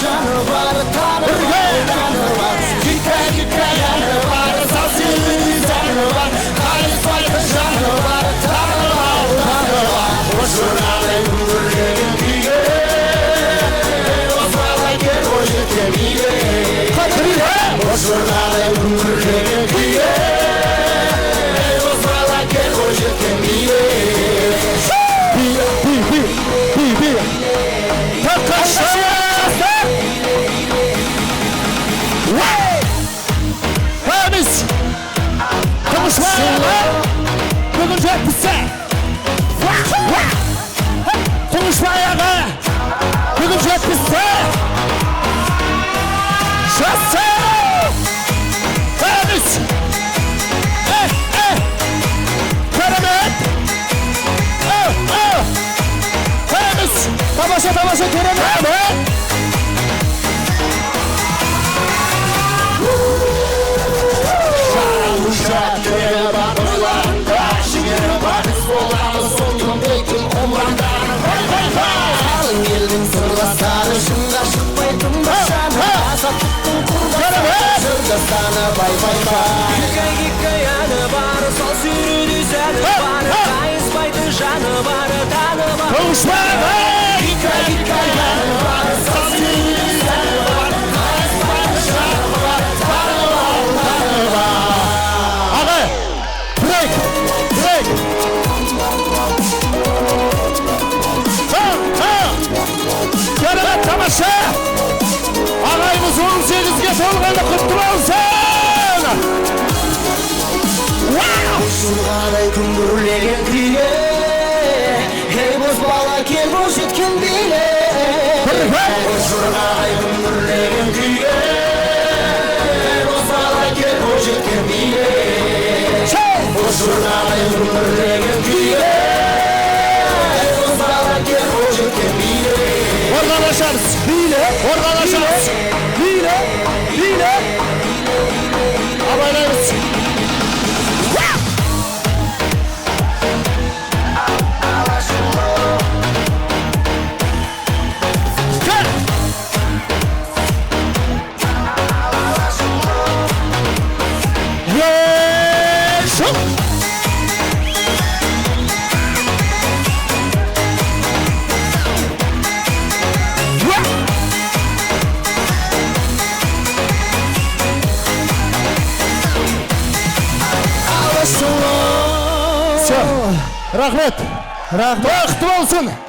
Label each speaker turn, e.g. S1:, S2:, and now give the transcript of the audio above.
S1: жаны бар, жаны бар. Хикаяны бар, сасыны зәні бар. Қайыспайды жаны бар, таны бар. Журналай күңірлеген күйге, озбалай кел бойжеткен биге. Журналай күңірлеген күйге, озбалай кел бойжеткен биге.
S2: Бүгін жетпісі Тұңышбаяға Бүгін жетпісі Жасы Әміз Керемет Әміз Тамаша керемет
S1: Сырластары шыңға шықпайтын башаны Азаттықтың құрбаны жырдастаны бай Хикаяны бар, сол сүріді сәні бар Қайыспайды жаны бар, таны бар Хикаяны бар, сол сүріді сәні бар Қайыспайды жаны бар, таны бар
S2: Аға, брейк Керемет тамаша Ағайымыз 18-ге толғаны құтты болсын
S1: Жұрғадай күңгірлеген күйге Ей боз бала кел бойжеткен биге Жұрғадай күңгірлеген күйге Боз бала кел бойжеткен биге Жұрғадай күңгірлеген күйге Боз бала кел бойжеткен биге
S2: Orgalaşarız. Orgalaşarız. Hile. Haberlerimiz. Gel. Yeşil. Рахмет. Бақытты болсын.